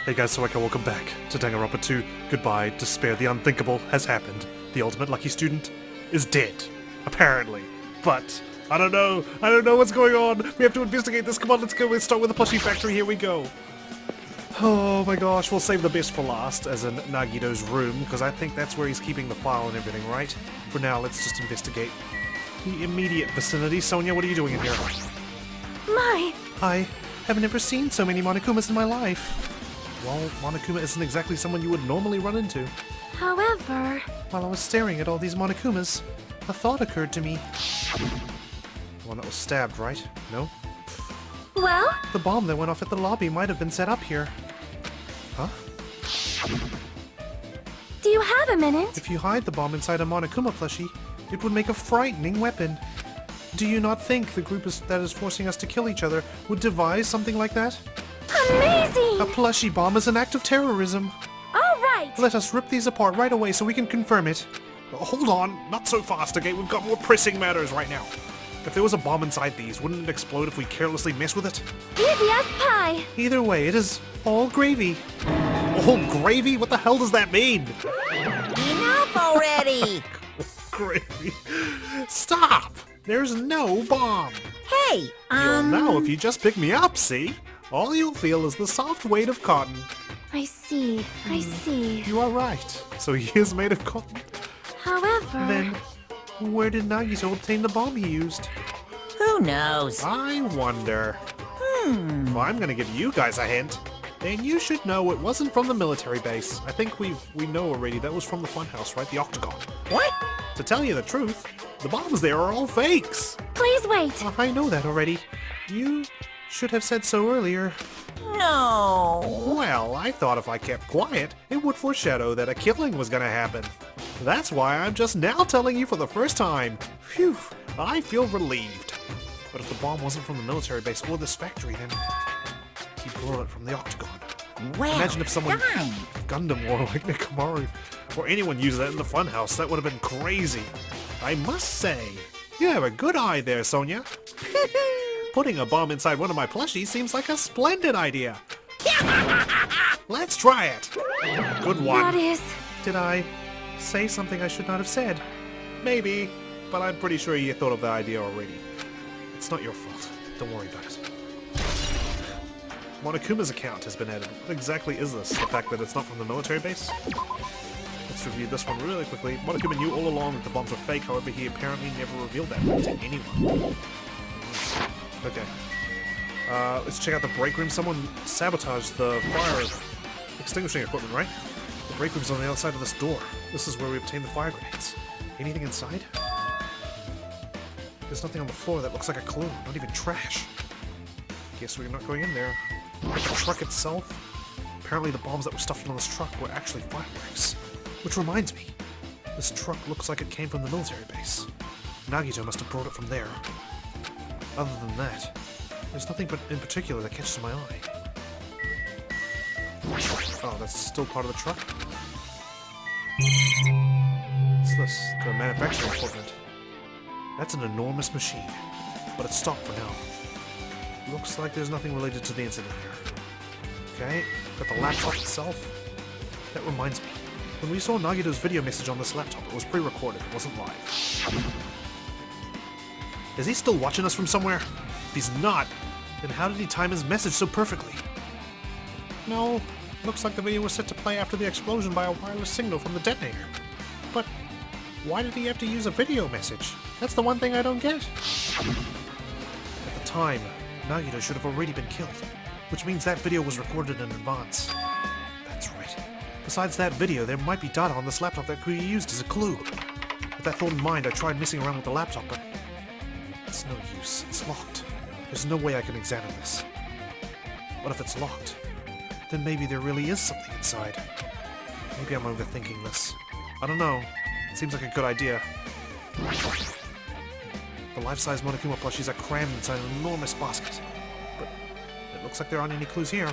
Hey guys, so welcome back to Danganronpa 2. Goodbye, despair, the unthinkable has happened. The ultimate lucky student is dead, apparently. But, I don't know what's going on. We have to investigate this, come on, let's go, let's start with the plushie factory, here we go. Oh my gosh, we'll save the best for last, as in Nagito's room, because I think that's where he's keeping the file and everything, right? For now, let's just investigate the immediate vicinity. Sonia, what are you doing in here? My! I have never seen so many Monokumas in my life. Well, Monokuma isn't exactly someone you would normally run into. However... While I was staring at all these Monokumas, a thought occurred to me. The one that was stabbed, right? No? Well? The bomb that went off at the lobby might have been set up here. Huh? Do you have a minute? If you hide the bomb inside a Monokuma plushie, it would make a frightening weapon. Do you not think the group that is forcing us to kill each other would devise something like that? Amazing! A plushie bomb is an act of terrorism. All right! Let us rip these apart right away so we can confirm it. Hold on, not so fast, okay? We've got more pressing matters right now. If there was a bomb inside these, wouldn't it explode if we carelessly mess with it? Easy as pie! Either way, it is all gravy. All gravy? What the hell does that mean? Enough already! Gravy. Stop! There's no bomb. Hey, You'll know if you just pick me up, see? All you'll feel is the soft weight of cotton. I see. You are right. So he is made of cotton. However... Then, where did Nagito obtain the bomb he used? Who knows? I wonder. Well, I'm gonna give you guys a hint. And you should know it wasn't from the military base. I think we know already that was from the funhouse, right? The Octagon. What? To tell you the truth, the bombs there are all fakes. Please wait! I know that already. You should have said so earlier. No. Well, I thought if I kept quiet, it would foreshadow that a killing was gonna happen. That's why I'm just now telling you for the first time. Phew, I feel relieved. But if the bomb wasn't from the military base or this factory, then he brought it from the Octagon. Well, Imagine if someone, done. Gundam or like Nekamaru, or anyone used that in the funhouse, that would have been crazy. I must say, you have a good eye there, Sonia. Putting a bomb inside one of my plushies seems like a splendid idea. Let's try it. Good one. That is... Did I say something I should not have said? Maybe, but I'm pretty sure you thought of the idea already. It's not your fault. Don't worry about it. Monokuma's account has been added. What exactly is this? The fact that it's not from the military base? Let's review this one really quickly. Monokuma knew all along that the bombs were fake, however he apparently never revealed that to anyone. Okay. Let's check out the break room. Someone sabotaged the fire extinguishing equipment, right? The break room's on the outside of this door. This is where we obtain the fire grenades. Anything inside? There's nothing on the floor that looks like a clue. Not even trash. Guess we're not going in there. But the truck itself? Apparently the bombs that were stuffed on this truck were actually fireworks. Which reminds me, this truck looks like it came from the military base. Nagito must have brought it from there. Other than that, there's nothing but in particular that catches my eye. Oh, that's still part of the truck? What's this? The manufacturing equipment. That's an enormous machine, but it's stopped for now. Looks like there's nothing related to the incident here. Okay, got the laptop itself. That reminds me, when we saw Nagito's video message on this laptop, it was pre-recorded, it wasn't live. Is he still watching us from somewhere? If he's not, then how did he time his message so perfectly? No, looks like the video was set to play after the explosion by a wireless signal from the detonator. But why did he have to use a video message? That's the one thing I don't get. At the time, Nagito should have already been killed, which means that video was recorded in advance. That's right. Besides that video, there might be data on this laptop that could be used as a clue. With that thought in mind, I tried messing around with the laptop, but it's no use. It's locked. There's no way I can examine this. What if it's locked? Then maybe there really is something inside. Maybe I'm overthinking this. I don't know. It seems like a good idea. The life-size Monokuma plushies are crammed inside an enormous basket. But it looks like there aren't any clues here.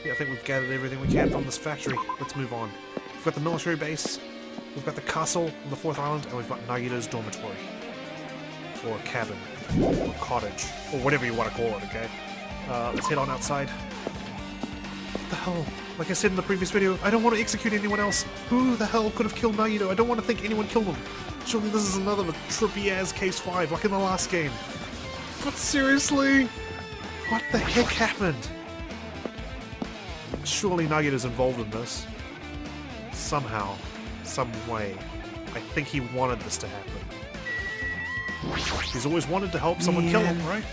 Yeah, I think we've gathered everything we can from this factory. Let's move on. We've got the military base, we've got the castle on the 4th island, and we've got Nagito's dormitory. Or cabin. Or cottage. Or whatever you want to call it, okay? Let's head on outside. What the hell? Like I said in the previous video, I don't want to execute anyone else. Who the hell could have killed Nagito? I don't want to think anyone killed him. Surely this is another trippy-ass case 5, like in the last game. But seriously? What the heck happened? Surely Nagito's involved in this. Somehow. Some way. I think he wanted this to happen. He's always wanted to help someone kill him, right?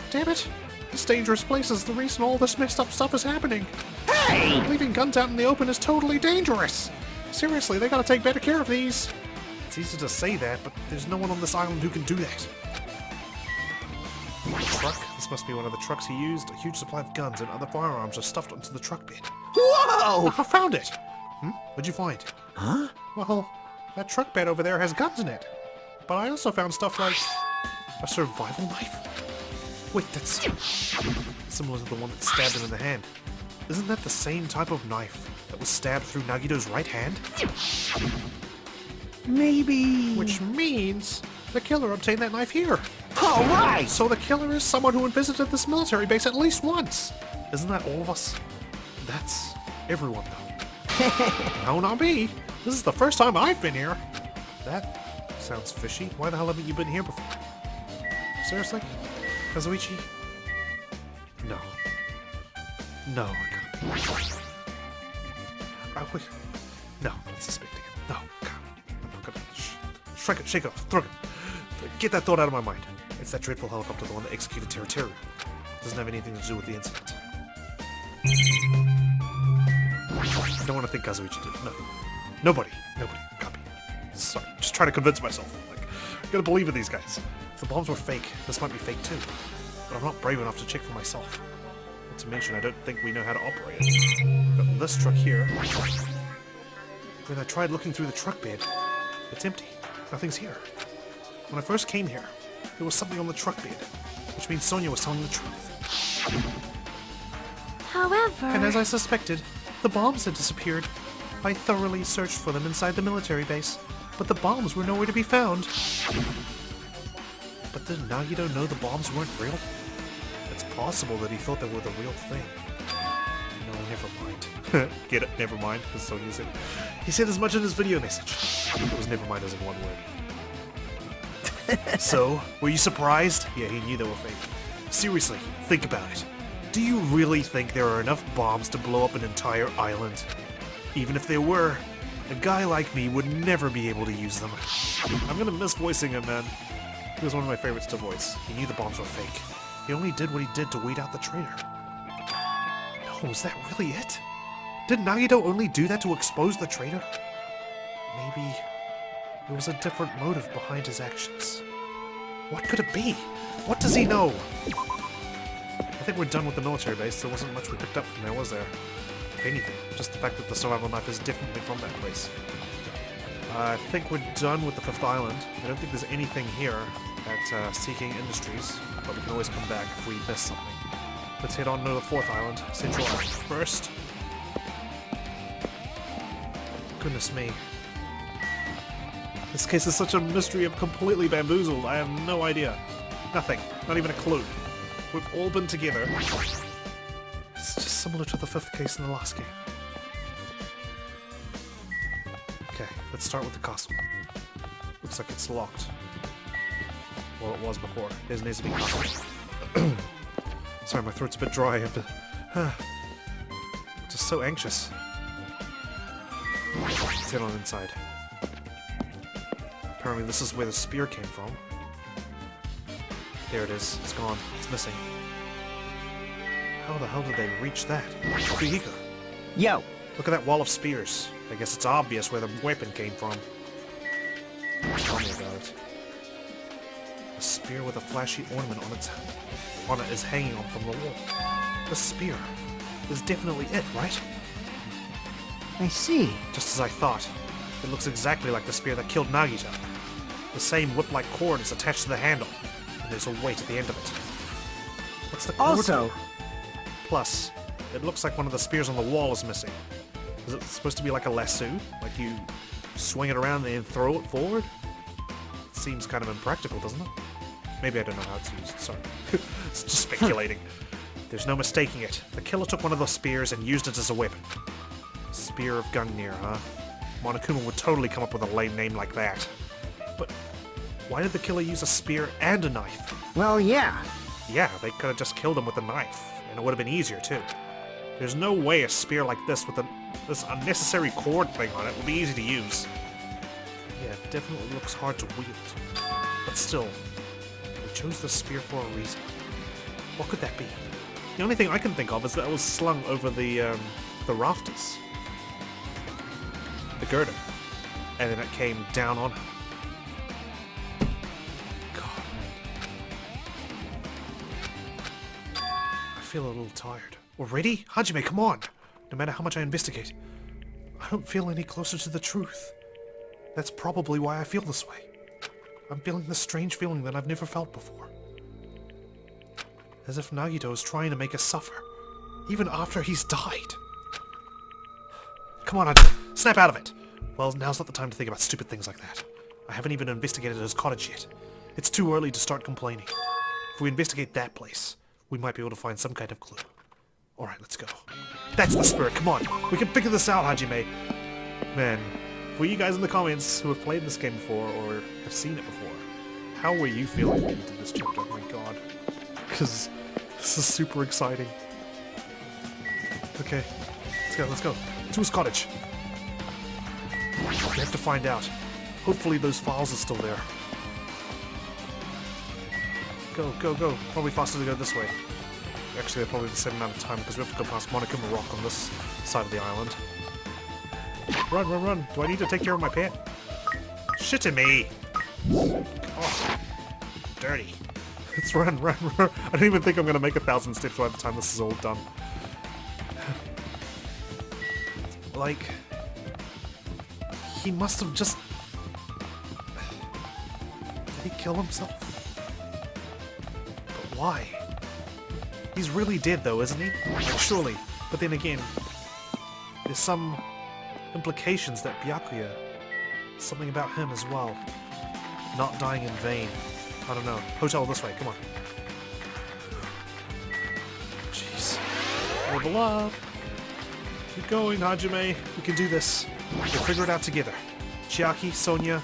Damn it! This dangerous place is the reason all this messed up stuff is happening. Hey! Leaving guns out in the open is totally dangerous. Seriously, they gotta take better care of these. It's easy to say that, but there's no one on this island who can do that. A truck? This must be one of the trucks he used. A huge supply of guns and other firearms are stuffed onto the truck bed. Whoa! I found it! What'd you find? Huh? Well, that truck bed over there has guns in it. But I also found stuff like a survival knife. Wait, that's similar to the one that stabbed him in the hand. Isn't that the same type of knife that was stabbed through Nagito's right hand? Maybe... Which means the killer obtained that knife here. All right! So the killer is someone who visited this military base at least once. Isn't that all of us? That's everyone, though. No, not me. This is the first time I've been here. That sounds fishy. Why the hell haven't you been here before? Seriously? Kazuichi? No. No, I can't. Wait. No, I'm not suspecting him. No, God. I'm not gonna... Shake it off. Throw it. Get that thought out of my mind. It's that dreadful helicopter, the one that executed Territorial. Doesn't have anything to do with the incident. I don't want to think Kazuichi did. No. Nobody. Copy. Sorry. Just trying to convince myself. Like, I gotta believe in these guys. If the bombs were fake, this might be fake too. But I'm not brave enough to check for myself. Not to mention, I don't think we know how to operate it. Got this truck here. When I tried looking through the truck bed, it's empty. Nothing's here. When I first came here, there was something on the truck bed, which means Sonia was telling the truth. However... And as I suspected, the bombs had disappeared. I thoroughly searched for them inside the military base, but the bombs were nowhere to be found. But did Nagito know the bombs weren't real? It's possible that he thought they were the real thing. No, never mind. Get it? Never mind, because Sonia said. He said as much in his video message. It was never mind as in one word. So, were you surprised? Yeah, he knew they were fake. Seriously, think about it. Do you really think there are enough bombs to blow up an entire island? Even if there were, a guy like me would never be able to use them. I'm gonna miss voicing him, man. He was one of my favorites to voice. He knew the bombs were fake. He only did what he did to weed out the traitor. No, is that really it? Did Nagito only do that to expose the traitor? Maybe there was a different motive behind his actions. What could it be? What does he know? I think we're done with the military base. There wasn't much we picked up from there, was there? If anything, just the fact that the survival knife is differently from that place. I think we're done with the 5th island. I don't think there's anything here at Seeking Industries, but we can always come back if we miss something. Let's head on to the 4th island, Central Island, first. Goodness me. This case is such a mystery. I'm completely bamboozled. I have no idea. Nothing. Not even a clue. We've all been together. It's just similar to the 5th case in the last game. Okay, let's start with the castle. Looks like it's locked. Well, it was before. There's an easy castle. Sorry, my throat's a bit dry. Just so anxious. Let's head on inside. Apparently this is where the spear came from. There it is. It's gone. It's missing. How the hell did they reach that? Fujika. Yo! Look at that wall of spears. I guess it's obvious where the weapon came from. Tell me about it. A spear with a flashy ornament on it is hanging on from the wall. The spear is definitely it, right? I see. Just as I thought. It looks exactly like the spear that killed Nagito. The same whip-like cord is attached to the handle, and there's a weight at the end of it. What's the cord Also... for? Plus, it looks like one of the spears on the wall is missing. Is it supposed to be like a lasso? Like you swing it around and then throw it forward? It seems kind of impractical, doesn't it? Maybe I don't know how it's used, sorry. It's just speculating. There's no mistaking it. The killer took one of those spears and used it as a weapon. Spear of Gungnir, huh? Monokuma would totally come up with a lame name like that. But why did the killer use a spear and a knife? Well, yeah. Yeah, they could have just killed him with a knife, and it would have been easier too. There's no way a spear like this with this unnecessary cord thing on it would be easy to use. Yeah, it definitely looks hard to wield. But still, they chose the spear for a reason. What could that be? The only thing I can think of is that it was slung over the rafters. The girder. And then it came down on her. God. I feel a little tired. Already? Hajime, come on! No matter how much I investigate, I don't feel any closer to the truth. That's probably why I feel this way. I'm feeling this strange feeling that I've never felt before. As if Nagito is trying to make us suffer, even after he's died. Come on, Hajime, snap out of it! Well, now's not the time to think about stupid things like that. I haven't even investigated his cottage yet. It's too early to start complaining. If we investigate that place, we might be able to find some kind of clue. Alright, let's go. That's the spirit, come on! We can figure this out, Hajime! Man, for you guys in the comments who have played this game before, or have seen it before, how were you feeling when you did this chapter? Oh my god. Because this is super exciting. Okay, let's go. To his cottage. We have to find out. Hopefully those files are still there. Go, go, go. Probably faster to go this way. Actually, they're probably the same amount of time because we have to go past Monokuma Rock on this side of the island. Run, run, run. Do I need to take care of my pet? Shit at me! Oh, dirty. Let's run, run, run. I don't even think I'm going to make 1,000 steps by the time this is all done. Like, he must have just... Did he kill himself? But why? He's really dead though, isn't he? Like, surely. But then again, there's some implications that Byakuya, something about him as well, not dying in vain. I don't know. Hotel this way, come on. Jeez. Level up. Keep going, Hajime. We can do this. We'll figure it out together. Chiaki, Sonia,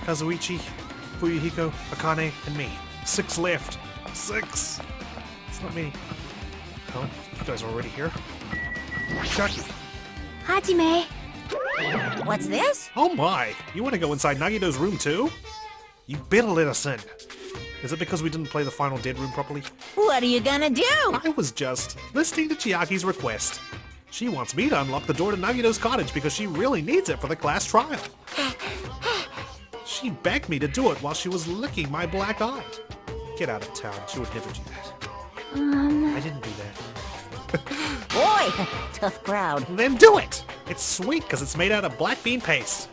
Kazuichi, Fuyuhiko, Akane, and me. 6 left. 6! It's not many. Oh, you guys are already here? Chiaki. Hajime. What's this? Oh my! You want to go inside Nagito's room too? You better let us in. Is it because we didn't play the final dead room properly? What are you gonna do? I was just listening to Chiaki's request. She wants me to unlock the door to Nagito's cottage because she really needs it for the class trial. She begged me to do it while she was licking my black eye. Get out of town. She would never do that. I didn't do that. Boy, tough crowd. Then do it! It's sweet because it's made out of black bean paste.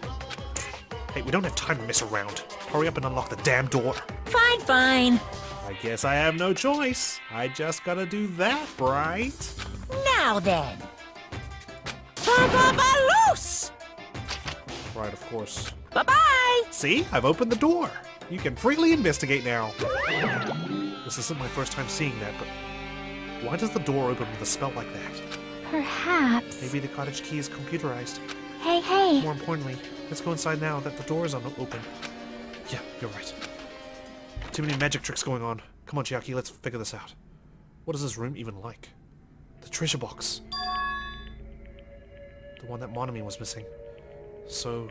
Hey, we don't have time to mess around. Hurry up and unlock the damn door. Fine, fine. I guess I have no choice. I just gotta do that, right? Now then. Ba-ba-ba-loose! Right, of course. Bye-bye! See? I've opened the door. You can freely investigate now. This isn't my first time seeing that, but why does the door open with a spell like that? Perhaps. Maybe the cottage key is computerized. Hey, hey. More importantly, let's go inside now that the door is open. Yeah, you're right. Too many magic tricks going on. Come on, Chiaki, let's figure this out. What is this room even like? The treasure box. The one that Monami was missing. So,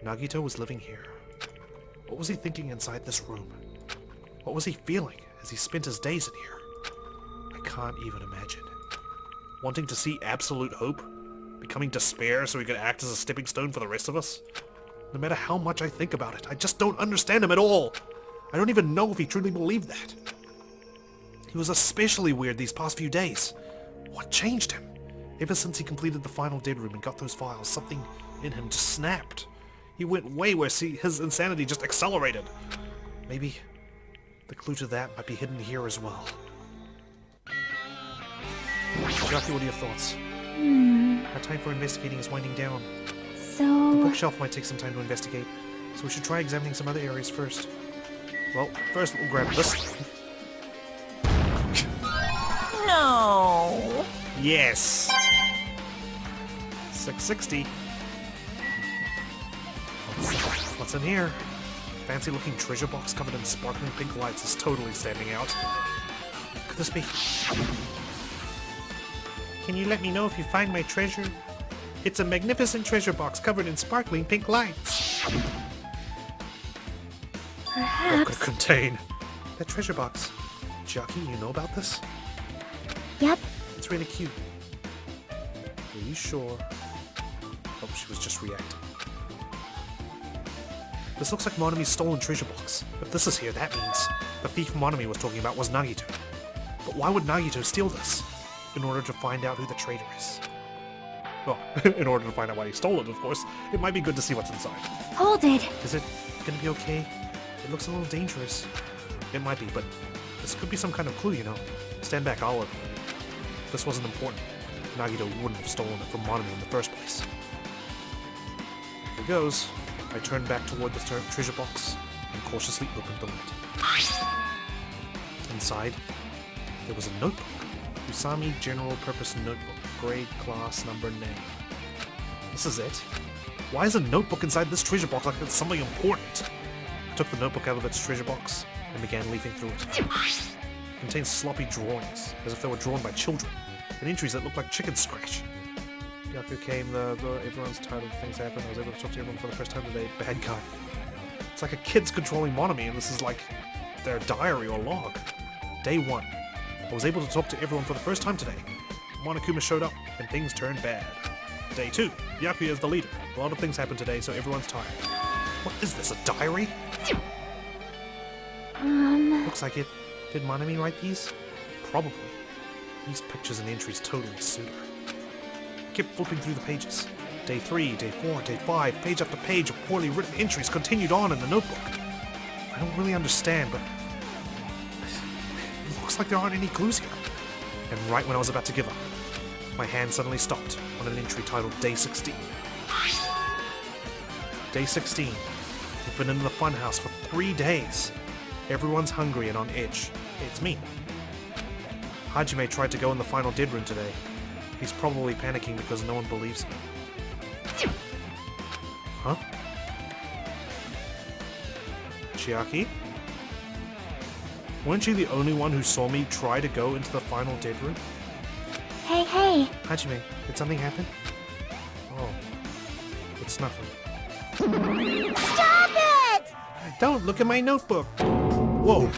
Nagito was living here. What was he thinking inside this room? What was he feeling as he spent his days in here? I can't even imagine. Wanting to see absolute hope? Becoming despair so he could act as a stepping stone for the rest of us? No matter how much I think about it, I just don't understand him at all. I don't even know if he truly believed that. He was especially weird these past few days. What changed him? Ever since he completed the final dead room and got those files, something in him just snapped. He went way where his insanity just accelerated. Maybe the clue to that might be hidden here as well. Chiaki, what are your thoughts? Our time for investigating is winding down. The So... bookshelf might take some time to investigate, so we should try examining some other areas first. Well, first we'll grab this thing. No. Yes! 660. What's in here? Fancy looking treasure box covered in sparkling pink lights is totally standing out. Could this be? Can you let me know if you find my treasure? It's a magnificent treasure box covered in sparkling pink lights. What could Perhaps. it contain? That treasure box. Jackie, you know about this? Yep. It's really cute. Are you sure? Oh, she was just reacting. This looks like Monomi's stolen treasure box. If this is here, that means the thief Monomi was talking about was Nagito. But why would Nagito steal this? In order to find out who the traitor is. Well, in order to find out why he stole it, of course. It might be good to see what's inside. Hold it. Is it gonna be okay? It looks a little dangerous. It might be, but this could be some kind of clue, you know. Stand back, I'll look. This wasn't important. Nagito wouldn't have stolen it from Monomi in the first place. Here goes. I turned back toward the treasure box and cautiously opened the lid. Inside, there was a notebook. Usami General Purpose Notebook, grade, class, number, name. This is it. Why is a notebook inside this treasure box like it's something important? I took the notebook out of its treasure box and began leafing through it. It contains sloppy drawings, as if they were drawn by children, and entries that looked like chicken scratch. Yaku came, everyone's tired of things happen. I was able to talk to everyone for the first time today. Bad guy. It's like a kid's controlling Monomi, and this is like their diary or log. Day 1. I was able to talk to everyone for the first time today. Monokuma showed up, and things turned bad. Day 2. Yaku is the leader. A lot of things happened today, so everyone's tired. What is this, a diary? Looks like it. Did Monomi write these? Probably. These pictures and entries totally suit her. I kept flipping through the pages. Day 3, Day 4, Day 5, page after page of poorly written entries continued on in the notebook. I don't really understand, but it looks like there aren't any clues here. And right when I was about to give up, my hand suddenly stopped on an entry titled Day 16. Day 16. We've been in the funhouse for 3 days. Everyone's hungry and on edge. It's me. Hajime tried to go in the final dead room today. He's probably panicking because no one believes him. Huh? Chiaki? Weren't you the only one who saw me try to go into the final dead room? Hey, hey. Hajime, did something happen? Oh. It's nothing. Stop it! Don't look at my notebook! Whoa!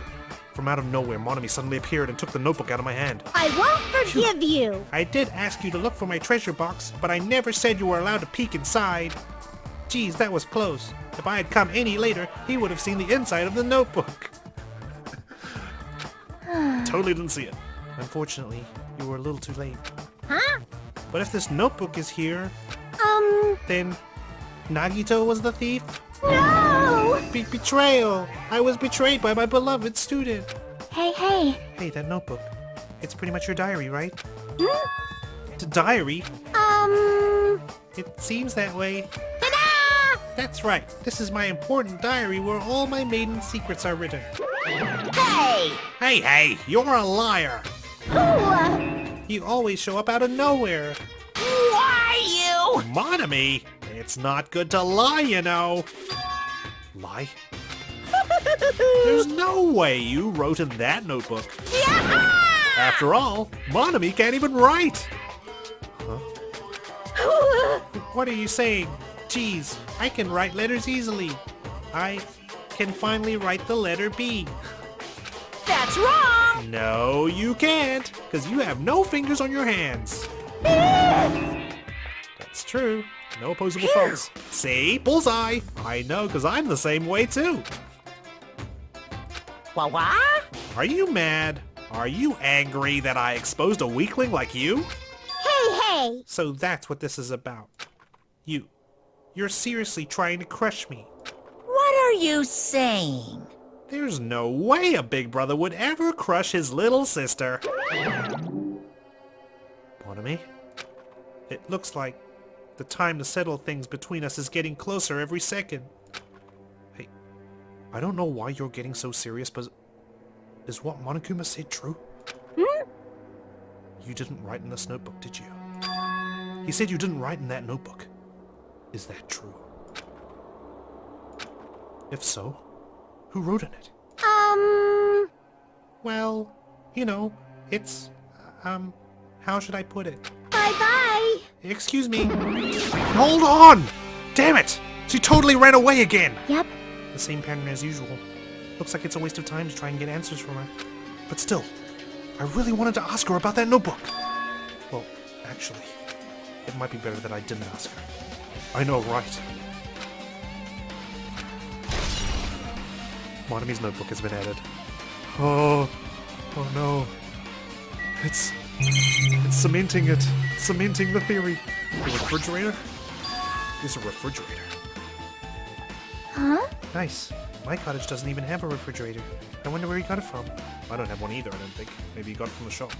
From out of nowhere, Monomi suddenly appeared and took the notebook out of my hand. I won't forgive you. I did ask you to look for my treasure box, but I never said you were allowed to peek inside. Geez, that was close. If I had come any later, he would have seen the inside of the notebook. Totally didn't see it. Unfortunately, you were a little too late. Huh? But if this notebook is here, then Nagito was the thief? No! Betrayal! I was betrayed by my beloved student. Hey, hey. Hey, that notebook. It's pretty much your diary, right? It's a diary? It seems that way. Ta-da! That's right. This is my important diary where all my maiden secrets are written. Hey! Hey, you're a liar. Who? You always show up out of nowhere. Why you? Monomi, it's not good to lie, you know. Lie? There's no way you wrote in that notebook. Yeah! After all, Monomi can't even write. Huh? What are you saying? Geez, I can write letters easily. I can finally write the letter B. That's wrong! No, you can't, because you have no fingers on your hands. That's true. No opposable thumbs. See? Bullseye! I know, because I'm the same way, too. What? Are you mad? Are you angry that I exposed a weakling like you? Hey! So that's what this is about. You're seriously trying to crush me. What are you saying? There's no way a big brother would ever crush his little sister. Monomi? It looks like the time to settle things between us is getting closer every second. Hey, I don't know why you're getting so serious, but is what Monokuma said true? You didn't write in this notebook, did you? He said you didn't write in that notebook. Is that true? If so, who wrote in it? Well, you know, it's, how should I put it? Bye-bye. Excuse me. Hold on! Damn it! She totally ran away again! Yep. The same pattern as usual. Looks like it's a waste of time to try and get answers from her. But still, I really wanted to ask her about that notebook. Well, actually, it might be better that I didn't ask her. I know, right? Monomi's notebook has been added. Oh no. It's cementing it. It's cementing the theory. The refrigerator? Is a refrigerator. Huh? Nice. My cottage doesn't even have a refrigerator. I wonder where he got it from. I don't have one either, I don't think. Maybe he got it from the shop.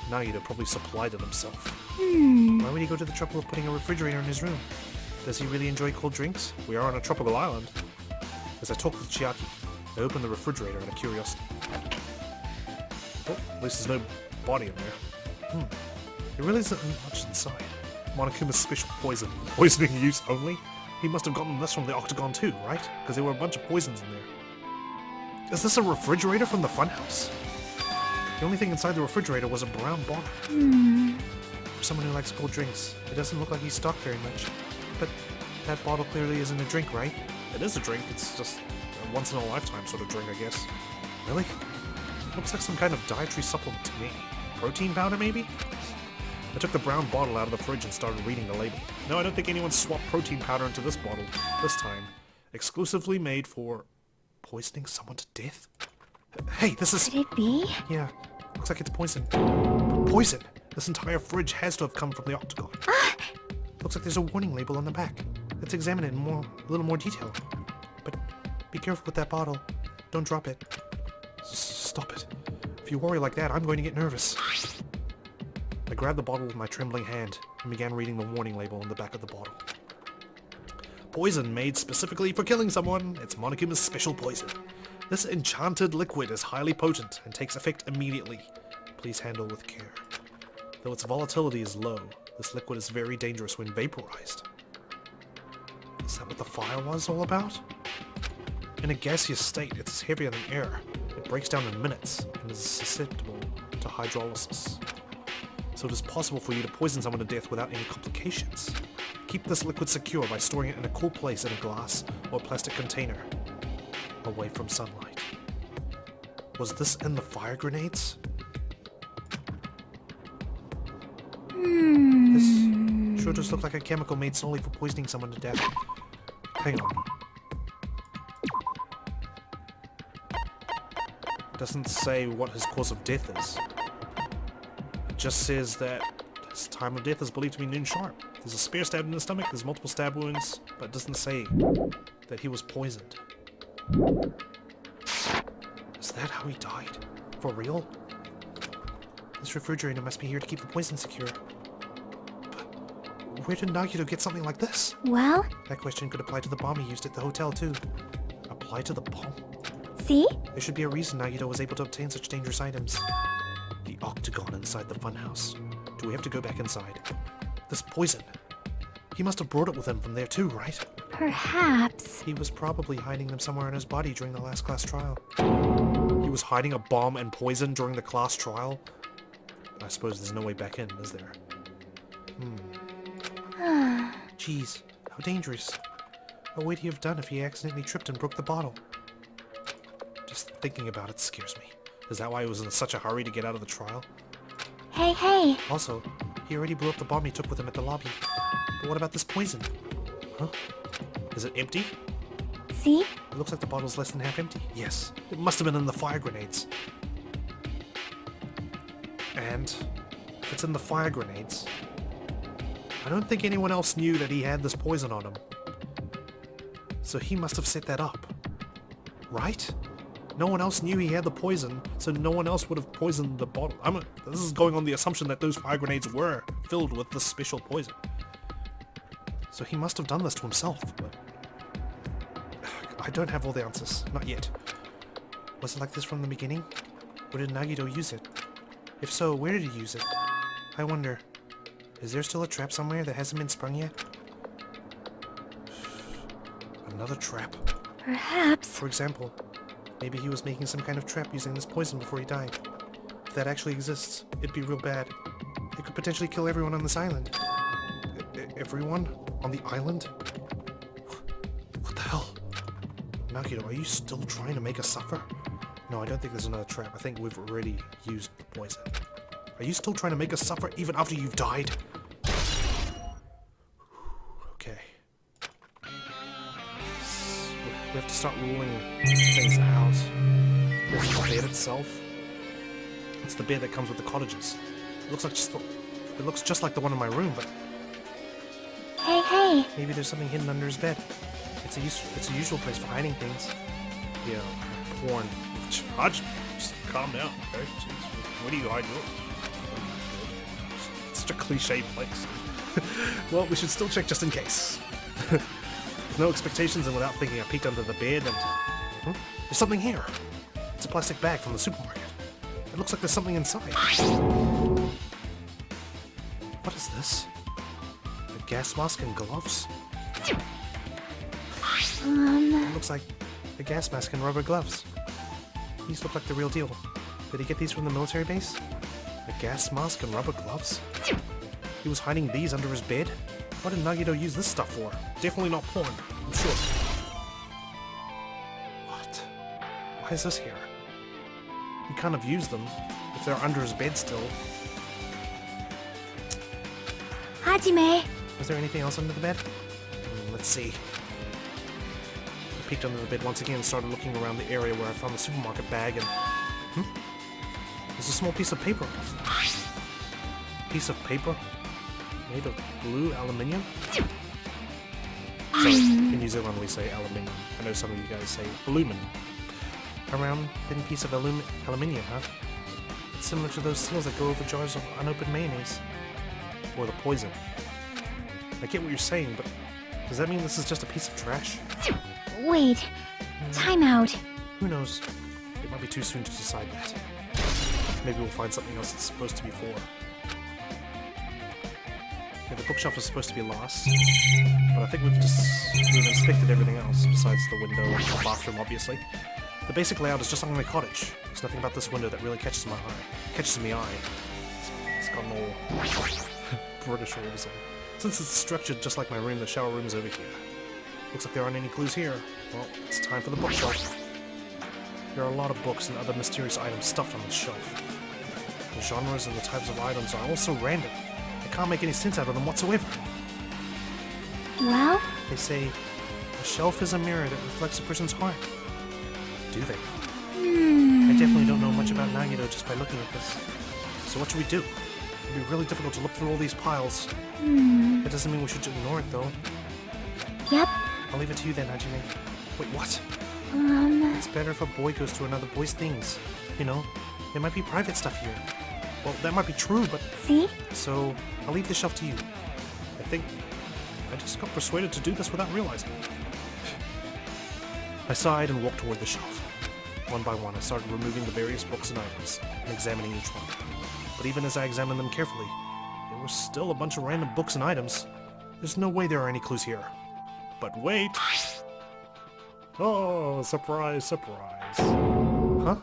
Nagito probably supplied it himself. Why would he go to the trouble of putting a refrigerator in his room? Does he really enjoy cold drinks? We are on a tropical island. As I talk with Chiaki, I open the refrigerator out of curiosity. Oh, at least there's no body in there. There really isn't much inside. Monokuma's special poison. Poisoning use only? He must have gotten this from the Octagon too, right? Because there were a bunch of poisons in there. Is this a refrigerator from the funhouse? The only thing inside the refrigerator was a brown bottle. For someone who likes cold drinks, it doesn't look like he's stocked very much. But that bottle clearly isn't a drink, right? It is a drink, it's just a once-in-a-lifetime sort of drink, I guess. Really? Looks like some kind of dietary supplement to me. Protein powder, maybe? I took the brown bottle out of the fridge and started reading the label. No, I don't think anyone swapped protein powder into this bottle this time. Exclusively made for poisoning someone to death? Hey, this is... Could it be? Yeah, looks like it's poison. Poison? This entire fridge has to have come from the Octagon. Looks like there's a warning label on the back. Let's examine it in a little more detail. But be careful with that bottle. Don't drop it. Stop it. If you worry like that, I'm going to get nervous. I grabbed the bottle with my trembling hand and began reading the warning label on the back of the bottle. Poison made specifically for killing someone. It's Monokuma's special poison. This enchanted liquid is highly potent and takes effect immediately. Please handle with care. Though its volatility is low, this liquid is very dangerous when vaporized. Is that what the fire was all about? In a gaseous state, it's heavier than air. It breaks down in minutes and is susceptible to hydrolysis. So it is possible for you to poison someone to death without any complications. Keep this liquid secure by storing it in a cool place in a glass or plastic container, away from sunlight. Was this in the fire grenades? This sure does look like a chemical made solely for poisoning someone to death. Hang on. It doesn't say what his cause of death is. It just says that his time of death is believed to be noon sharp. There's a spear stabbed in the stomach, there's multiple stab wounds, but it doesn't say that he was poisoned. Is that how he died? For real? This refrigerator must be here to keep the poison secure. But where did Nagito get something like this? Well, That question could apply to the bomb he used at the hotel too. Apply to the bomb? see? There should be a reason Nagito was able to obtain such dangerous items. The Octagon inside the funhouse. Do we have to go back inside? This poison. He must have brought it with him from there too, right? Perhaps. He was probably hiding them somewhere in his body during the last class trial. He was hiding a bomb and poison during the class trial? I suppose there's no way back in, is there? Jeez, how dangerous. What would he have done if he accidentally tripped and broke the bottle? Just thinking about it scares me. Is that why he was in such a hurry to get out of the trial? Hey, hey. Also, he already blew up the bomb he took with him at the lobby. But what about this poison? Huh? Is it empty? See? It looks like the bottle's less than half empty. Yes, it must have been in the fire grenades. And if it's in the fire grenades, I don't think anyone else knew that he had this poison on him. So he must have set that up. Right? No one else knew he had the poison, so no one else would have poisoned the bottle. This is going on the assumption that those fire grenades were filled with this special poison. So he must have done this to himself, but I don't have all the answers. Not yet. Was it like this from the beginning? Or did Nagito use it? If so, where did he use it? I wonder, is there still a trap somewhere that hasn't been sprung yet? Another trap. Perhaps. For example, maybe he was making some kind of trap using this poison before he died. If that actually exists, it'd be real bad. It could potentially kill everyone on this island. Everyone? On the island? What the hell? Nagito, are you still trying to make us suffer? No, I don't think there's another trap. I think we've already used the poison. Are you still trying to make us suffer even after you've died? Okay. We have to start ruling things out. This is the bed itself. It's the bed that comes with the cottages. It looks just like the one in my room, but Hey, hey. maybe there's something hidden under his bed. It's a usual place for hiding things. Yeah, porn. Just calm down, okay? Jeez, what are you hiding? Such a cliche place. Well, we should still check just in case. With no expectations and without thinking, I peeked under the bed and... There's something here. It's a plastic bag from the supermarket. It looks like there's something inside. What is this? A gas mask and gloves? It looks like a gas mask and rubber gloves. These look like the real deal. Did he get these from the military base? A gas mask and rubber gloves? He was hiding these under his bed? What did Nagito use this stuff for? Definitely not porn, I'm sure. What? Why is this here? He can't have used them if they're under his bed still. Hajime. Was there anything else under the bed? Let's see. I peeked under the bed once again and started looking around the area where I found the supermarket bag and... There's a small piece of paper. Piece of paper? Made of blue aluminium? Sorry, in New Zealand we say aluminium. I know some of you guys say aluminum. A round, thin piece of aluminium, huh? It's similar to those seals that go over jars of unopened mayonnaise. Or the poison. I get what you're saying, but does that mean this is just a piece of trash? Wait. Time out. Who knows? It might be too soon to decide that. Maybe we'll find something else it's supposed to be for. Yeah, the bookshelf is supposed to be last, but I think we've inspected everything else besides the window and the bathroom, obviously. The basic layout is just like my cottage. There's nothing about this window that really catches my eye. It's gotten all British all of a sudden. Since it's structured just like my room, the shower room is over here. Looks like there aren't any clues here. Well, it's time for the bookshelf. There are a lot of books and other mysterious items stuffed on this shelf. The genres and the types of items are all so random. I can't make any sense out of them whatsoever. Well? They say, a shelf is a mirror that reflects a person's heart. Do they? I definitely don't know much about Nagito just by looking at this. So what should we do? It'd be really difficult to look through all these piles. That doesn't mean we should ignore it, though. Yep. I'll leave it to you then, Hajime. Wait, what? It's better if a boy goes to another boy's things. You know, there might be private stuff here. Well, that might be true, but... See? So, I'll leave the shelf to you. I think I just got persuaded to do this without realizing. I sighed and walked toward the shelf. One by one, I started removing the various books and items, and examining each one. But even as I examined them carefully, there were still a bunch of random books and items. There's no way there are any clues here. But wait! Oh, surprise, surprise. Huh?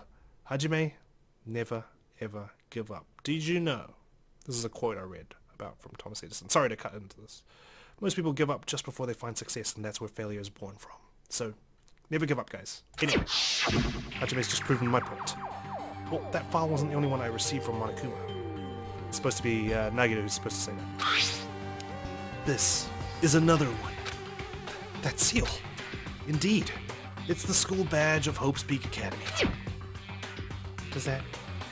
Hajime, never, ever give up. Did you know? This is a quote I read about from Thomas Edison. Sorry to cut into this. Most people give up just before they find success, and that's where failure is born from. So, never give up, guys. Anyway, Hajime's just proven my point. Well, that file wasn't the only one I received from Monokuma. It's supposed to be Nagito who's supposed to say that. This is another one. That seal. Indeed. It's the school badge of Hope's Peak Academy. Does that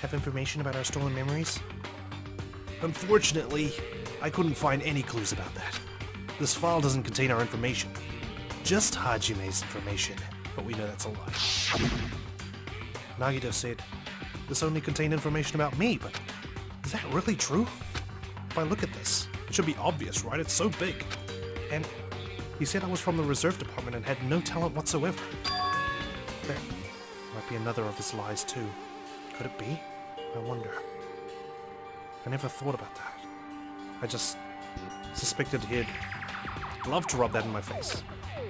have information about our stolen memories? Unfortunately, I couldn't find any clues about that. This file doesn't contain our information. Just Hajime's information, but we know that's a lie. Nagito said, this only contained information about me, but is that really true? If I look at this, it should be obvious, right? It's so big. And he said I was from the reserve department and had no talent whatsoever. There might be another of his lies too. Could it be? I wonder. I never thought about that. I just suspected he'd love to rub that in my face.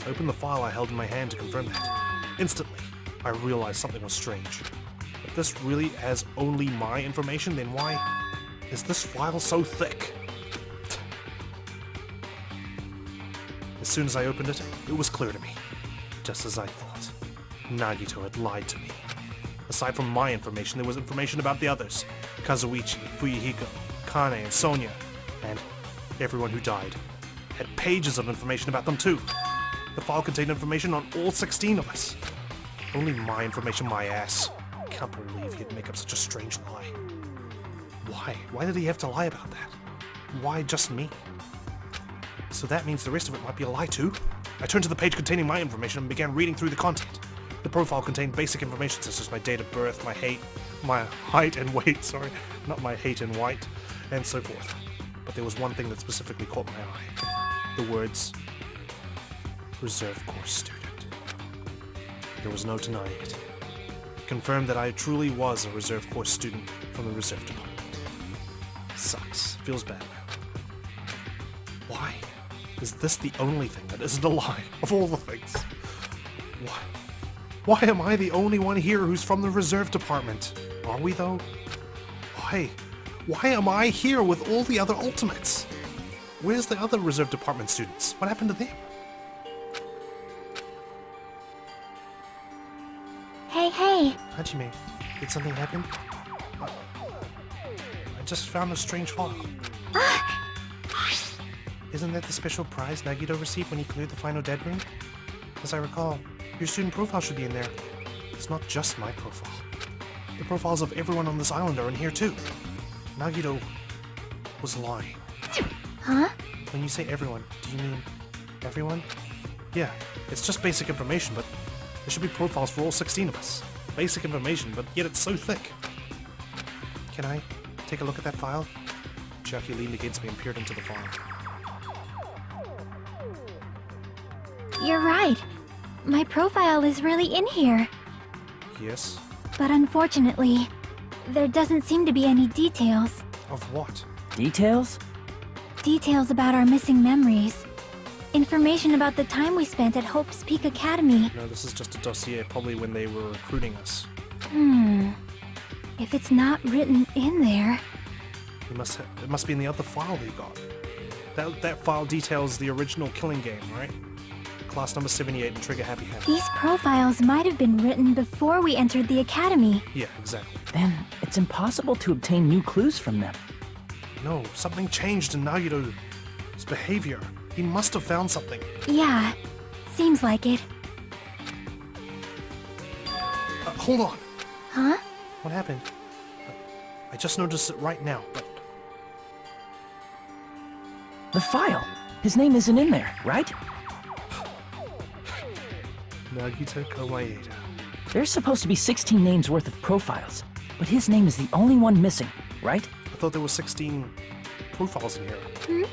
I opened the file I held in my hand to confirm that. Instantly, I realized something was strange. If this really has only my information, then why is this file so thick? As soon as I opened it, it was clear to me. Just as I thought. Nagito had lied to me. Aside from my information, there was information about the others. Kazuichi, Fuyuhiko, Kane, and Sonia, and everyone who died. Had pages of information about them too. The file contained information on all 16 of us. Only my information, my ass. Can't believe he'd make up such a strange lie. Why? Why did he have to lie about that? Why just me? So that means the rest of it might be a lie too? I turned to the page containing my information and began reading through the content. The profile contained basic information such as my date of birth, my height and weight, sorry, not my height and weight, and so forth. But there was one thing that specifically caught my eye. The words, Reserve Course Student. There was no denying it. It confirmed that I truly was a Reserve Course student from the Reserve Department. Sucks. Feels bad now. Why is this the only thing that isn't a lie of all the things? Why? Why am I the only one here who's from the Reserve Department? Are we though? Why? Why am I here with all the other Ultimates? Where's the other Reserve Department students? What happened to them? Hey. Hajime, did something happen? I just found a strange file. Isn't that the special prize Nagito received when he cleared the final dead ring? As I recall, your student profile should be in there. It's not just my profile. The profiles of everyone on this island are in here too. Nagito was lying. Huh? When you say everyone, do you mean everyone? Yeah, it's just basic information, but there should be profiles for all 16 of us. Basic information, but yet it's so thick. Can I take a look at that file? Jackie leaned against me and peered into the file. You're right. My profile is really in here. Yes? But unfortunately, there doesn't seem to be any details. Of what? Details? Details about our missing memories. Information about the time we spent at Hope's Peak Academy. No, this is just a dossier, probably when they were recruiting us. If it's not written in there... It must be in the other file he got. That file details the original Killing Game, right? Class number 78 and Trigger Happy Happy. These profiles might have been written before we entered the academy. Yeah, exactly. Then it's impossible to obtain new clues from them. No, something changed in Nagito's behavior. He must have found something. Yeah, seems like it. Hold on. Huh? What happened? I just noticed it right now, but... The file. His name isn't in there, right? Nagito Kawaida. There's supposed to be 16 names worth of profiles, but his name is the only one missing, right? I thought there were 16 profiles in here.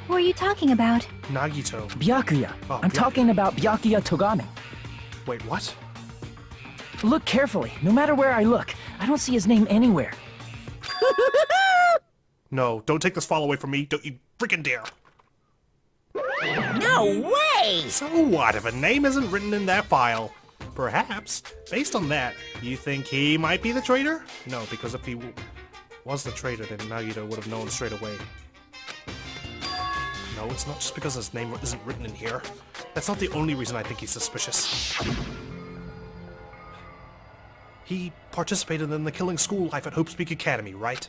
Who are you talking about? Nagito. Byakuya. Oh, I'm talking about Byakuya Togami. Wait, what? Look carefully. No matter where I look, I don't see his name anywhere. No, don't take this file away from me. Don't you freaking dare. No way! So what if a name isn't written in that file? Perhaps, based on that, you think he might be the traitor? No, because if he was the traitor, then Nagito would have known straight away. No, it's not just because his name isn't written in here. That's not the only reason I think he's suspicious. He participated in the killing school life at Hope's Peak Academy, right?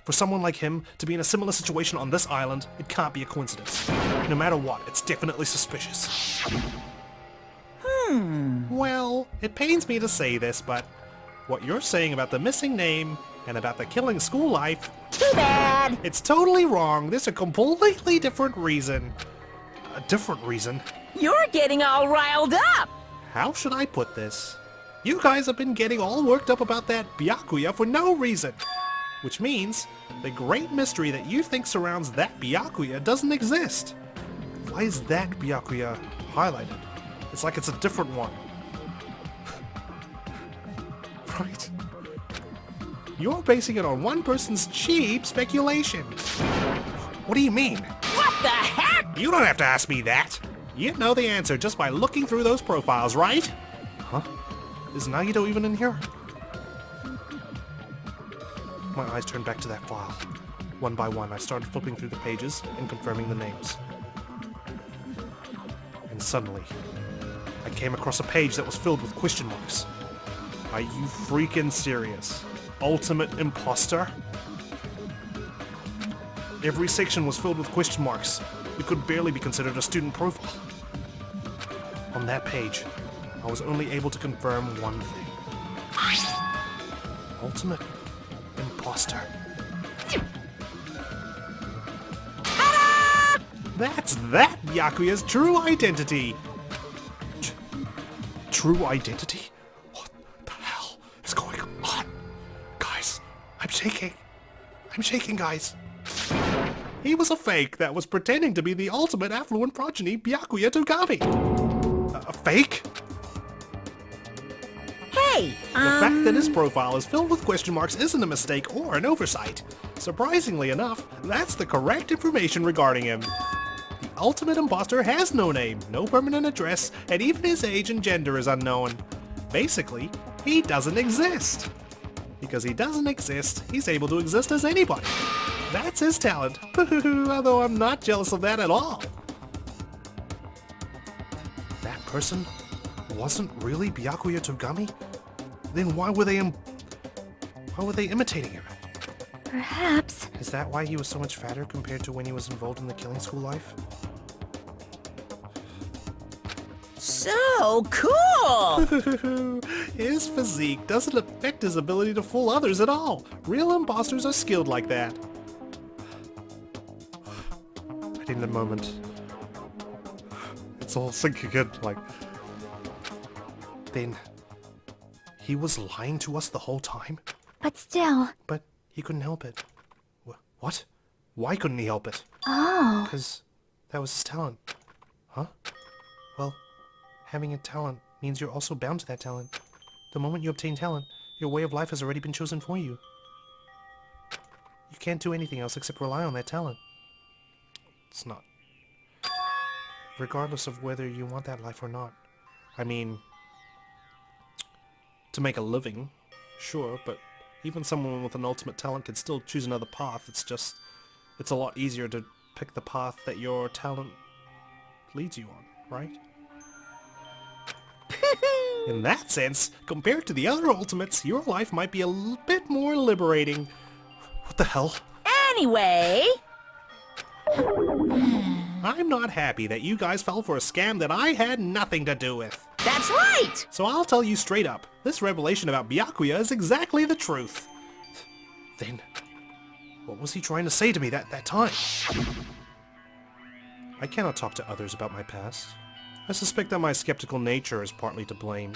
For someone like him to be in a similar situation on this island, it can't be a coincidence. No matter what, it's definitely suspicious. Well, it pains me to say this, but what you're saying about the missing name and about the killing school life... Too bad! It's totally wrong. There's a completely different reason. A different reason? You're getting all riled up! How should I put this? You guys have been getting all worked up about that Byakuya for no reason. Which means the great mystery that you think surrounds that Byakuya doesn't exist. Why is that Byakuya highlighted? It's like it's a different one. Right? You're basing it on one person's cheap speculation. What do you mean? What the heck? You don't have to ask me that. You know the answer just by looking through those profiles, right? Huh? Is Nagito even in here? My eyes turned back to that file. One by one, I started flipping through the pages and confirming the names. And suddenly, I came across a page that was filled with question marks. Are you freaking serious? Ultimate imposter? Every section was filled with question marks. It could barely be considered a student profile. On that page, I was only able to confirm one thing. Ultimate imposter. That's that Byakuya's true identity! True identity? What the hell is going on? Guys, I'm shaking. I'm shaking, guys. He was a fake that was pretending to be the ultimate affluent progeny Byakuya Togami. A fake? Hey, The fact that his profile is filled with question marks isn't a mistake or an oversight. Surprisingly enough, that's the correct information regarding him. The ultimate imposter has no name, no permanent address, and even his age and gender is unknown. Basically, he doesn't exist. Because he doesn't exist, he's able to exist as anybody. That's his talent, although I'm not jealous of that at all. That person wasn't really Byakuya Togami? Then why were they imitating him? Perhaps. Is that why he was so much fatter compared to when he was involved in the killing school life? so cool! His physique doesn't affect his ability to fool others at all. Real imposters are skilled like that. I need a moment. It's all sinking in, like... Then... he was lying to us the whole time? But still. But he couldn't help it. What? Why couldn't he help it? Oh. Because that was his talent. Huh? Well, having a talent means you're also bound to that talent. The moment you obtain talent, your way of life has already been chosen for you. You can't do anything else except rely on that talent. It's not. Regardless of whether you want that life or not. I mean, to make a living, sure, but even someone with an ultimate talent could still choose another path. It's a lot easier to pick the path that your talent leads you on, right? In that sense, compared to the other ultimates, your life might be a bit more liberating. What the hell? Anyway... I'm not happy that you guys fell for a scam that I had nothing to do with. That's right! So I'll tell you straight up, this revelation about Byakuya is exactly the truth. Then, what was he trying to say to me that time? I cannot talk to others about my past. I suspect that my skeptical nature is partly to blame.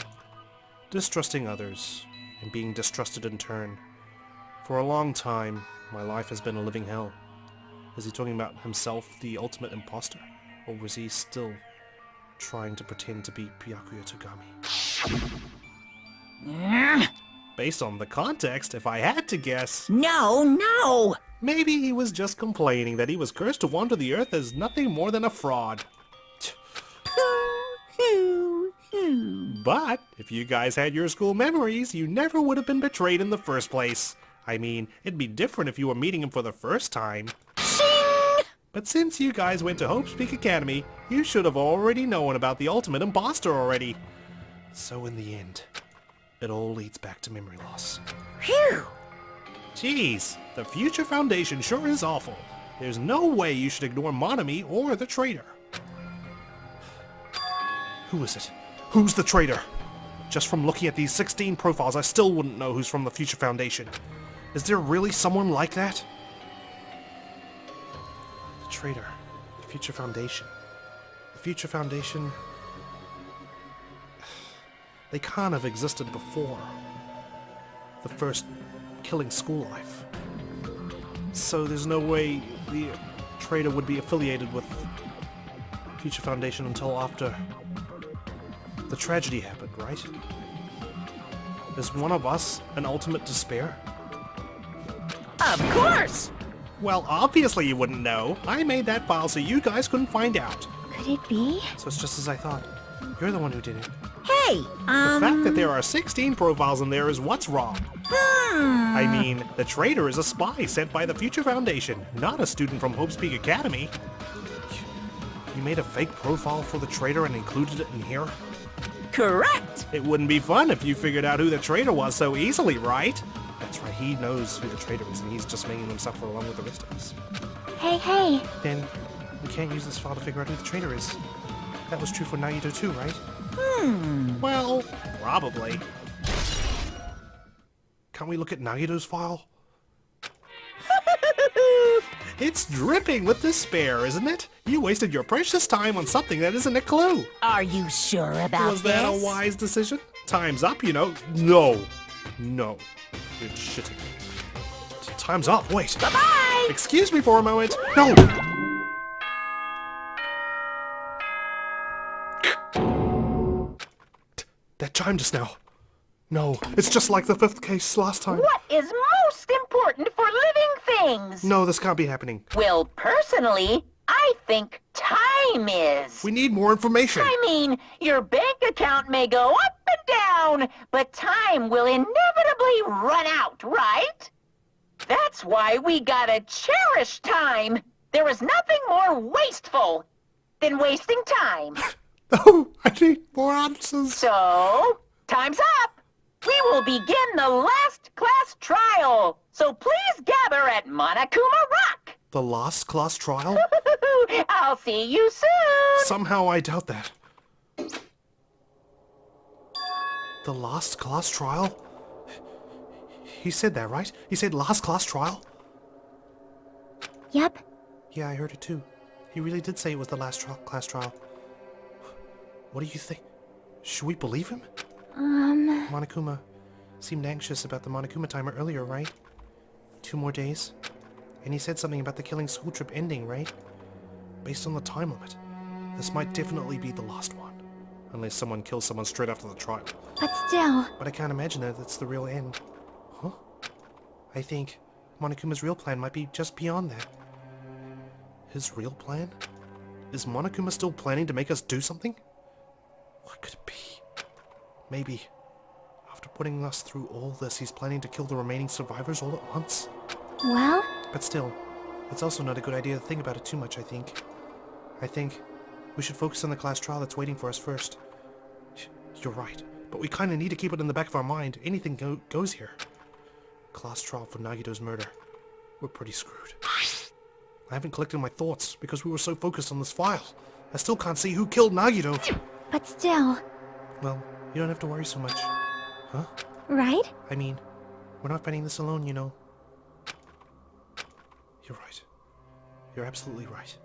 Distrusting others, and being distrusted in turn. For a long time, my life has been a living hell. Is he talking about himself, the ultimate imposter? Or was he still trying to pretend to be Byakuya Togami? Based on the context, if I had to guess... No! Maybe he was just complaining that he was cursed to wander the earth as nothing more than a fraud. But, if you guys had your school memories, you never would have been betrayed in the first place. I mean, it'd be different if you were meeting him for the first time. But since you guys went to Hope's Peak Academy, you should have already known about the ultimate imposter already. So in the end, it all leads back to memory loss. Phew! Jeez, the Future Foundation sure is awful. There's no way you should ignore Monami or the traitor. Who is it? Who's the traitor? Just from looking at these 16 profiles, I still wouldn't know who's from the Future Foundation. Is there really someone like that? The traitor. The Future Foundation. The Future Foundation... They can't have existed before the first killing school life. So there's no way the traitor would be affiliated with Future Foundation until after the tragedy happened, right? Is one of us an ultimate despair? Of course! Well, obviously you wouldn't know. I made that file so you guys couldn't find out. Could it be? So it's just as I thought. You're the one who did it. Hey, The fact that there are 16 profiles in there is what's wrong. I mean, the traitor is a spy sent by the Future Foundation, not a student from Hope's Peak Academy. You made a fake profile for the traitor and included it in here? Correct! It wouldn't be fun if you figured out who the traitor was so easily, right? That's right, he knows who the traitor is and he's just making them suffer along with the rest of us. Hey. Then, we can't use this file to figure out who the traitor is. That was true for Nagito too, right? Well, probably. Can't we look at Nagito's file? It's dripping with despair, isn't it? You wasted your precious time on something that isn't a clue. Are you sure about Was that a wise decision? Time's up, you know. No. You're shitting. Time's up, wait. Bye-bye! Excuse me for a moment. No! That chime just now. No, it's just like the 5th case last time. What is most important for living things? No, this can't be happening. Well, personally, I think time is. We need more information. I mean, your bank account may go up and down, but time will inevitably run out, right? That's why we gotta cherish time. There is nothing more wasteful than wasting time. Oh, I need more answers. So, time's up. We will begin the last class trial. So please gather at Monokuma Rock. The last class trial? I'll see you soon. Somehow I doubt that. The last class trial? He said that, right? He said last class trial? Yep. Yeah, I heard it too. He really did say it was the last class trial. What do you think? Should we believe him? Monokuma seemed anxious about the Monokuma timer earlier, right? 2 more days. And he said something about the killing school trip ending, right? Based on the time limit, this might definitely be the last one. Unless someone kills someone straight after the trial. But still. But I can't imagine that it's the real end. Huh? I think Monokuma's real plan might be just beyond that. His real plan? Is Monokuma still planning to make us do something? What could it be? Maybe, after putting us through all this, he's planning to kill the remaining survivors all at once? Well? But still, it's also not a good idea to think about it too much, I think. I think we should focus on the class trial that's waiting for us first. You're right, but we kinda need to keep it in the back of our mind. Anything goes here. Class trial for Nagito's murder. We're pretty screwed. I haven't collected my thoughts because we were so focused on this file. I still can't see who killed Nagito. But still. Well, you don't have to worry so much. Huh? Right? I mean, we're not fighting this alone, you know. You're right. You're absolutely right.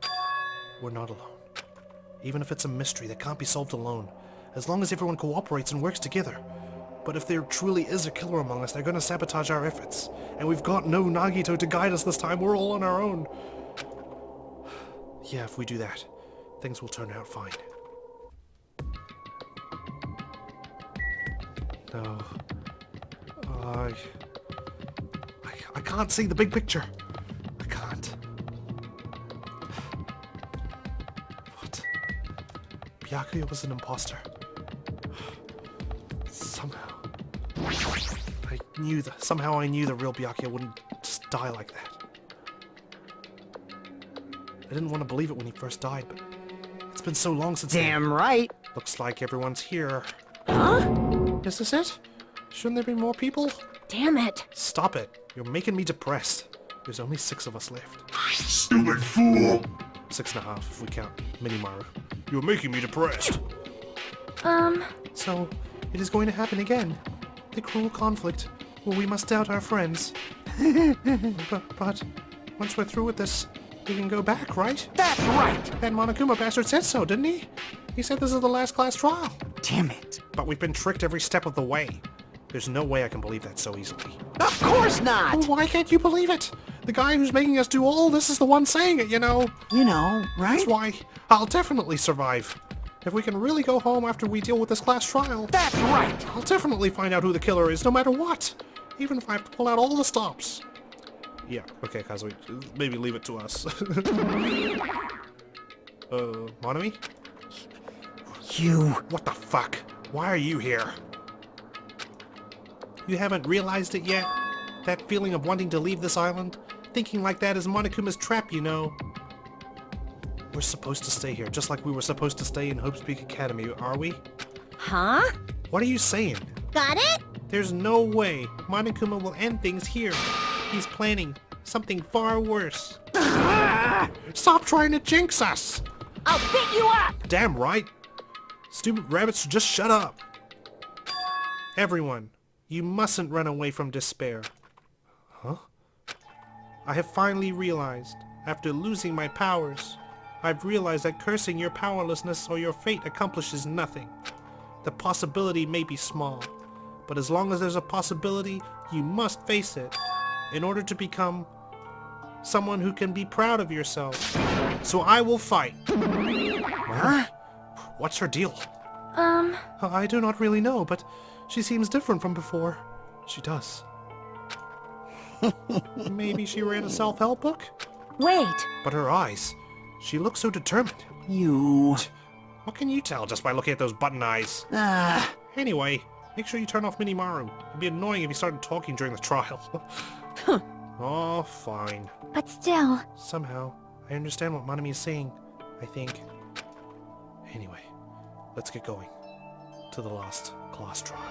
We're not alone. Even if it's a mystery that can't be solved alone, as long as everyone cooperates and works together. But if there truly is a killer among us, they're gonna sabotage our efforts. And we've got no Nagito to guide us this time, we're all on our own. Yeah, if we do that, things will turn out fine. No. I can't see the big picture. I can't. What? Byakuya was an imposter. Somehow I knew the real Byakuya wouldn't just die like that. I didn't want to believe it when he first died, but it's been so long since Damn right. Looks like everyone's here. Huh? Is this it? Shouldn't there be more people? Damn it. Stop it. You're making me depressed. There's only 6 of us left. Stupid fool! 6.5 if we count Minimaru. You're making me depressed. So, it is going to happen again. The cruel conflict where we must doubt our friends. but once we're through with this, we can go back, right? That's right. That Monokuma bastard said so, didn't he? He said this is the last class trial. Damn it. But we've been tricked every step of the way. There's no way I can believe that so easily. Of course not. Well, why can't you believe it? The guy who's making us do all this is the one saying it, you know. You know, right? That's why I'll definitely survive. If we can really go home after we deal with this class trial, That's right. I'll definitely find out who the killer is, no matter what. Even if I have to pull out all the stops. Yeah, okay, Kazui. Maybe leave it to us. Monami? You... What the fuck? Why are you here? You haven't realized it yet? That feeling of wanting to leave this island? Thinking like that is Monokuma's trap, you know. We're supposed to stay here, just like we were supposed to stay in Hope's Peak Academy, are we? Huh? What are you saying? Got it? There's no way Monokuma will end things here. He's planning something far worse. Stop trying to jinx us! I'll beat you up! Damn right! Stupid rabbits, just shut up! Everyone, you mustn't run away from despair. Huh? I have finally realized, after losing my powers, I've realized that cursing your powerlessness or your fate accomplishes nothing. The possibility may be small, but as long as there's a possibility, you must face it in order to become someone who can be proud of yourself. So I will fight. Huh? What's her deal? I do not really know, but she seems different from before. She does. Maybe she read a self-help book? Wait. But her eyes, she looks so determined. You... What can you tell just by looking at those button eyes? Anyway, make sure you turn off Minimaru. It'd be annoying if he started talking during the trial. Oh, fine. But still, Somehow, I understand what Monami is saying, I think. Anyway, let's get going to the last class trial.